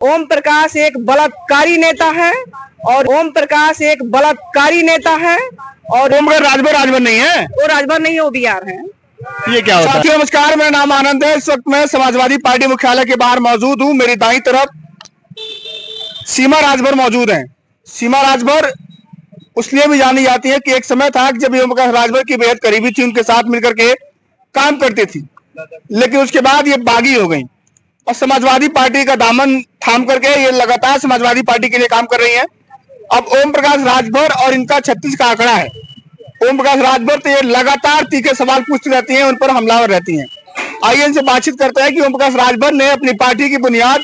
ओम प्रकाश एक बलात्कारी नेता है और ओम प्रकाश एक बलात्कारी नेता है और ओम प्रकाश राजभर नहीं है, वो राजभर नहीं है, वो बिहार है। ये क्या होता है? साथियों नमस्कार, मेरा नाम आनंद है। इस वक्त मैं समाजवादी पार्टी मुख्यालय के बाहर मौजूद हूँ। मेरी दाईं तरफ सीमा राजभर मौजूद हैं। सीमा राजभर उसलिए भी जानी जाती है कि एक समय था जब ओम प्रकाश राजभर की बेहद करीबी थी, उनके साथ मिलकर के काम करती थी, लेकिन उसके बाद ये बागी हो गई और समाजवादी पार्टी का दामन थाम करके ये लगातार समाजवादी पार्टी के लिए काम कर रही हैं। अब ओम प्रकाश राजभर और इनका 36 का आंकड़ा है। ओम प्रकाश राजभर तो ये लगातार तीखे सवाल पूछती रहती हैं, उन पर हमलावर रहती हैं। आइए इनसे बातचीत करते हैं कि ओम प्रकाश राजभर ने अपनी पार्टी की बुनियाद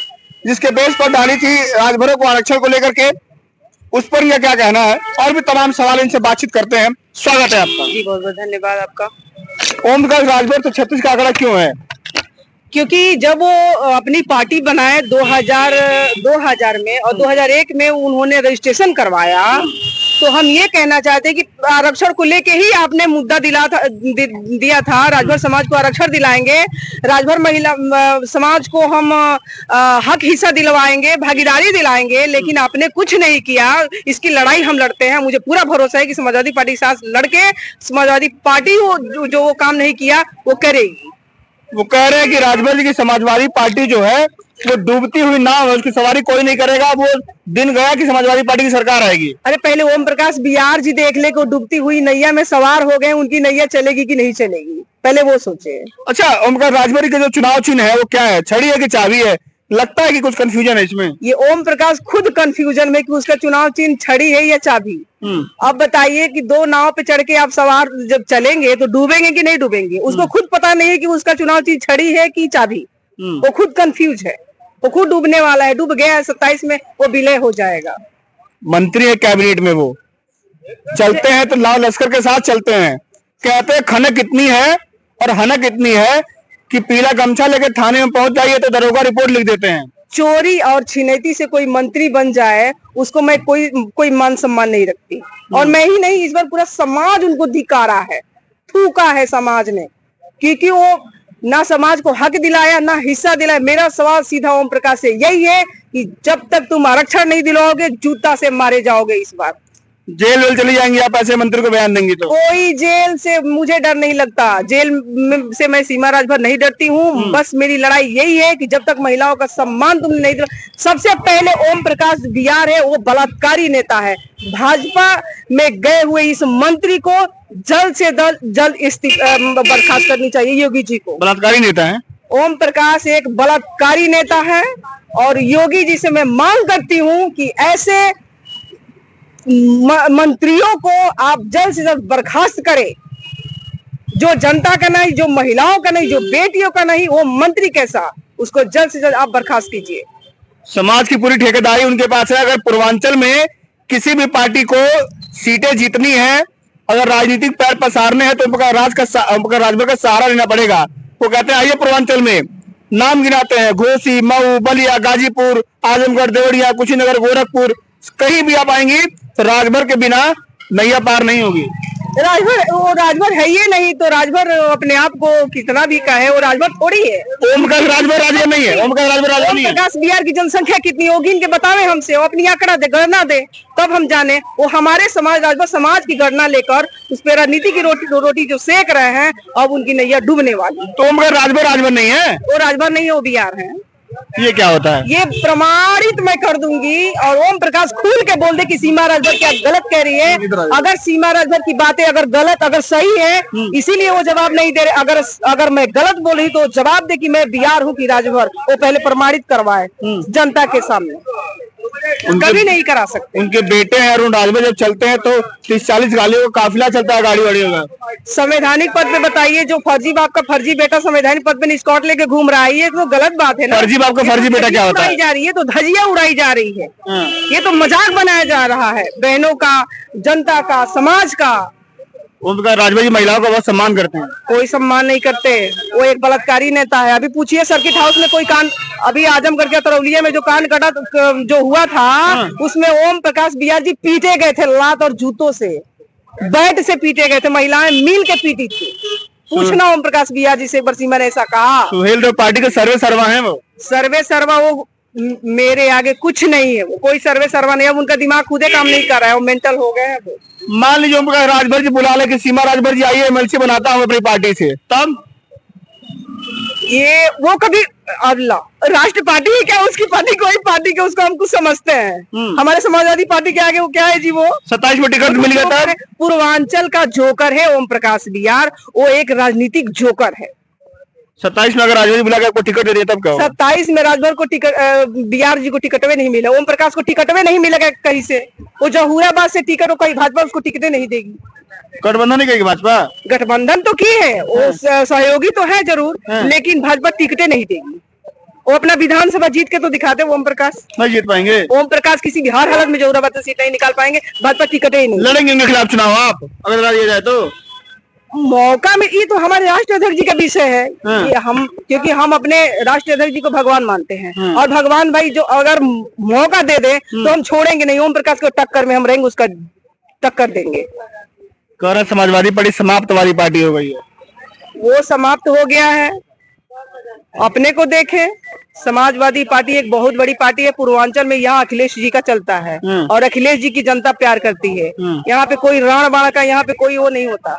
जिसके बेस पर डाली थी राजभरों को आरक्षण को लेकर के, उस पर यह क्या कहना है, और भी तमाम सवाल इनसे बातचीत करते हैं। स्वागत है आपका। जी बहुत बहुत धन्यवाद आपका। ओम प्रकाश राजभर तो 36 का आंकड़ा क्यों है? क्योंकि जब वो अपनी पार्टी बनाए 2000 में और 2001 में उन्होंने रजिस्ट्रेशन करवाया, तो हम ये कहना चाहते हैं कि आरक्षण को लेके ही आपने मुद्दा दिया था। राजभर समाज को आरक्षण दिलाएंगे, राजभर महिला समाज को हम हक हिस्सा दिलवाएंगे, भागीदारी दिलाएंगे, लेकिन आपने कुछ नहीं किया। इसकी लड़ाई हम लड़ते हैं। मुझे पूरा भरोसा है कि समाजवादी पार्टी के साथ लड़के समाजवादी पार्टी जो वो काम नहीं किया वो करेगी। वो कह रहे हैं कि राजभर जी की समाजवादी पार्टी जो है वो डूबती हुई नाव है, उसकी सवारी कोई नहीं करेगा। वो दिन गया कि समाजवादी पार्टी की सरकार आएगी। अरे पहले ओम प्रकाश बिहार जी देख ले, को डूबती हुई नैया में सवार हो गए, उनकी नैया चलेगी कि नहीं चलेगी, पहले वो सोचे। अच्छा, ओम प्रकाश राजभर का जो चुनाव चिन्ह है वो क्या है? छड़ी है कि चाबी है? लगता है कि कुछ कंफ्यूजन है इसमें। ये ओम प्रकाश खुद कंफ्यूजन में कि उसका चुनाव चिन्ह छड़ी है या चाबी। अब बताइए कि दो नाव पे चढ़ के आप सवार जब चलेंगे तो डूबेंगे कि नहीं डूबेंगे? उसको खुद पता नहीं है कि उसका चुनाव चिन्ह छड़ी है कि चाबी। वो खुद कंफ्यूज है, वो खुद डूबने वाला है। डूब गया है, 27 में वो विलय हो जाएगा। मंत्री है कैबिनेट में, वो चलते हैं तो लाल लश्कर के साथ चलते हैं। कहते हैं खनक इतनी है और हनक इतनी है कि पीला गमछा लेके थाने में पहुंच जाइए तो दरोगा रिपोर्ट लिख देते हैं। चोरी और छिनैती से कोई मंत्री बन जाए उसको मैं कोई मान सम्मान नहीं रखती। और मैं ही नहीं, इस बार पूरा समाज उनको धिक्कारा है, थूका है समाज ने, क्योंकि वो ना समाज को हक दिलाया ना हिस्सा दिलाया। मेरा सवाल सीधा ओम प्रकाश से यही है कि जब तक तुम आरक्षण नहीं दिलाओगे जूता से मारे जाओगे। इस बार जेल वेल चली जाएंगी आप ऐसे मंत्री को बयान देंगी तो? कोई जेल से मुझे डर नहीं लगता। जेल से मैं सीमा राजभर नहीं डरती हूँ। बस मेरी लड़ाई यही है कि जब तक महिलाओं का सम्मान तुमने नहीं दिला। सबसे पहले ओम प्रकाश बिहार है, वो बलात्कारी नेता है। भाजपा में गए हुए इस मंत्री को जल्द से जल्द बर्खास्त करनी चाहिए। योगी जी को। बलात्कारी नेता है ओम प्रकाश एक बलात्कारी नेता है और योगी जी से मैं मांग करती हूँ कि ऐसे मंत्रियों को आप जल्द से जल्द बर्खास्त करें। जो जनता का नहीं, जो महिलाओं का नहीं, जो बेटियों का नहीं, वो मंत्री कैसा, उसको जल्द से जल्द आप बर्खास्त कीजिए। समाज की पूरी ठेकेदारी उनके पास है। अगर पूर्वांचल में किसी भी पार्टी को सीटें जीतनी है, अगर राजनीतिक पैर पसारने हैं तो ओम प्रकाश राजभर का सहारा लेना पड़ेगा। वो कहते हैं आइए पूर्वांचल में, नाम गिनाते हैं, घोसी, मऊ, बलिया, गाजीपुर, आजमगढ़, देवरिया, कुशीनगर, गोरखपुर, कहीं भी आप आएंगी तो राजभर के बिना नैया पार नहीं होगी। राजभर है ये नहीं तो राजभर अपने आप को कितना भी कहे, वो राजभर थोड़ी है। ओम प्रकाश राजभर नहीं है। ओम प्रकाश राजभर नहीं है। ओम प्रकाश बिहार की जनसंख्या कितनी होगी इनके बतावे हमसे, वो अपनी आंकड़ा दे, गणना दे, तब हम जाने। वो हमारे समाज, राजभर समाज की गणना लेकर उस पर राजनीति की रोटी जो सेक रहे हैं, अब उनकी नैया डूबने वाली। तो ओम प्रकाश राजभर नहीं है, वो राजभर नहीं है, वो बिहार है। ये क्या होता है? ये प्रमाणित मैं कर दूंगी और ओम प्रकाश खुल के बोल दे कि सीमा राजभर क्या गलत कह रही है। अगर सीमा राजभर की बातें अगर गलत अगर सही है, इसीलिए वो जवाब नहीं दे रहे। अगर मैं गलत बोल रही तो जवाब दे कि मैं बिहार हूँ कि राजभर, वो पहले प्रमाणित करवाए जनता के सामने। कभी नहीं करा सकते। उनके बेटे हैं अरुण राजभर, जब चलते हैं तो 30-40 गाड़ियों का काफिला चलता है, गाड़ी वाड़ियों का। संवैधानिक पद पे बताइए, जो फर्जी बाप का फर्जी बेटा संवैधानिक पद पे स्कॉट लेके घूम रहा है, ये तो गलत बात है ना। फर्जी बाप का फर्जी बेटा क्या होता है? उड़ाई जा रही है तो धजिया उड़ाई जा रही है। ये तो मजाक बनाया जा रहा है बहनों का, जनता का, समाज का। ओम प्रकाश राजभर जी महिलाओं का बहुत सम्मान करते हैं। कोई सम्मान नहीं करते, वो एक बलात्कारी नेता है। अभी पूछिए सर्किट हाउस में कोई कांड, अभी आजमगढ़ के तरौलिया में जो कांड कटा जो हुआ था, उसमें ओम प्रकाश बिहार जी पीटे गए थे लात और जूतों से, बैट से पीटे गए थे, महिलाएं मिल के पीटी थी। पूछना ओम प्रकाश बिहार जी से एक बार, सीमा ने ऐसा कहा। सुहेल देव पार्टी के सर्वे सर्वा है, वो सर्वे सर्वा वो मेरे आगे कुछ नहीं है, वो कोई सर्वे सर्वा नहीं है, अब उनका दिमाग खुदे काम नहीं कर रहा है, वो मेंटल हो गए हैं वो। मान लीजिए ओम प्रकाश राजभर जी बुला ले कि सीमा राजभर जी आइए एमएलसी बनाता हूँ अपनी पार्टी से, तब ये वो कभी अल्लाह राष्ट्र पार्टी है क्या, उसकी पार्टी कोई पार्टी के उसको हम कुछ समझते हैं। हमारे समाजवादी पार्टी के आगे वो क्या है जी, वो 27 में टिकट मिल गया था। पूर्वांचल का जोकर है ओम प्रकाश बिहार, वो एक राजनीतिक जोकर है। 27 में अगर राजभर जी बुला के आपको टिकट दे दिया तब क्या होगा? 27 में राजभर को टिकट बिहार जी को टिकटवे नहीं मिला, ओम प्रकाश को टिकटवे नहीं मिलेगा कहीं से, वो जहूराबाद से टिकट, वो कहीं भाजपा उसको टिकटें नहीं देगी। गठबंधन नहीं करेगी भाजपा? गठबंधन तो की है, वो सहयोगी तो है जरूर, लेकिन भाजपा टिकटें नहीं देगी। वो अपना विधानसभा जीत के तो दिखाते ओम प्रकाश, नहीं जीत पाएंगे। ओम प्रकाश किसी भी हर हालत में जहूराबाद से सीट नहीं निकाल पाएंगे, भाजपा टिकटें ही नहीं। लड़ेंगे उनके खिलाफ चुनाव आप अगर लड़ा दिया जाए तो? मौका में ये तो हमारे राष्ट्रीय अध्यक्ष जी का विषय है कि हम, क्योंकि हम अपने राष्ट्रीय अध्यक्ष जी को भगवान मानते हैं, और भगवान भाई जो अगर मौका दे दे तो हम छोड़ेंगे नहीं, ओम प्रकाश को टक्कर में हम रहेंगे, उसका टक्कर देंगे। कह रहे समाजवादी पार्टी समाप्तवादी पार्टी हो गई है। वो समाप्त हो गया है, अपने को देखे। समाजवादी पार्टी एक बहुत बड़ी पार्टी है पूर्वांचल में, यहाँ अखिलेश जी का चलता है और अखिलेश जी की जनता प्यार करती है। यहाँ पे कोई राण बाण का, यहाँ पे कोई वो नहीं होता,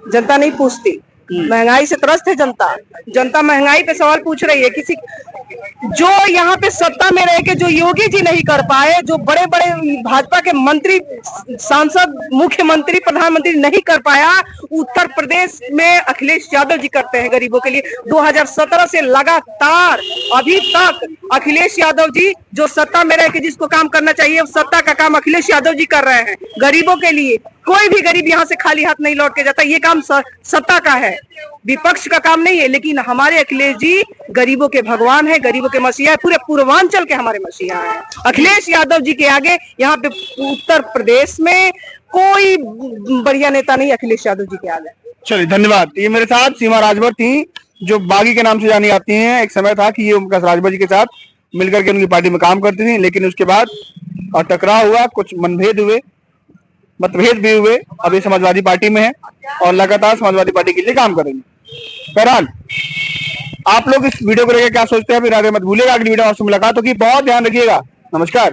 जनता नहीं पूछती। महंगाई से त्रस्त है जनता, जनता महंगाई पे सवाल पूछ रही है। किसी जो यहाँ पे सत्ता में रह के जो योगी जी नहीं कर पाए, जो बड़े बड़े भाजपा के मंत्री, सांसद, मुख्यमंत्री, प्रधानमंत्री नहीं कर पाया, उत्तर प्रदेश में अखिलेश यादव जी करते हैं गरीबों के लिए। 2017 से लगातार अभी तक अखिलेश यादव जी जो सत्ता में रह के जिसको काम करना चाहिए, सत्ता का काम अखिलेश यादव जी कर रहे हैं गरीबों के लिए। कोई भी गरीब यहाँ से खाली हाथ नहीं लौट के जाता, ये काम सत्ता का है, विपक्ष का काम नहीं है। लेकिन हमारे अखिलेश जी गरीबों के भगवान है, गरीबों के मसीहा है, पूरे पूर्वांचल के हमारे मसीहा है। अखिलेश यादव जी के आगे यहाँ पे उत्तर प्रदेश में कोई बढ़िया नेता नहीं अखिलेश यादव जी के आगे। चलिए धन्यवाद। ये मेरे साथ सीमा राजभर थी, जो बागी के नाम से जानी जाती हैं। एक समय था कि ये ओम प्रकाश राजभर जी के साथ मिलकर के उनकी पार्टी में काम करती थी, लेकिन उसके बाद और टकराव हुआ, कुछ मनभेद हुए, मतभेद भी हुए। अभी समाजवादी पार्टी में है और लगातार समाजवादी पार्टी के लिए काम करेंगे। बहरहाल आप लोग इस वीडियो को लेकर क्या सोचते हैं, फिर आगे मत भूलिएगा। अगली वीडियो में आपसे मुलाकात होगी, बहुत ध्यान रखिएगा। नमस्कार।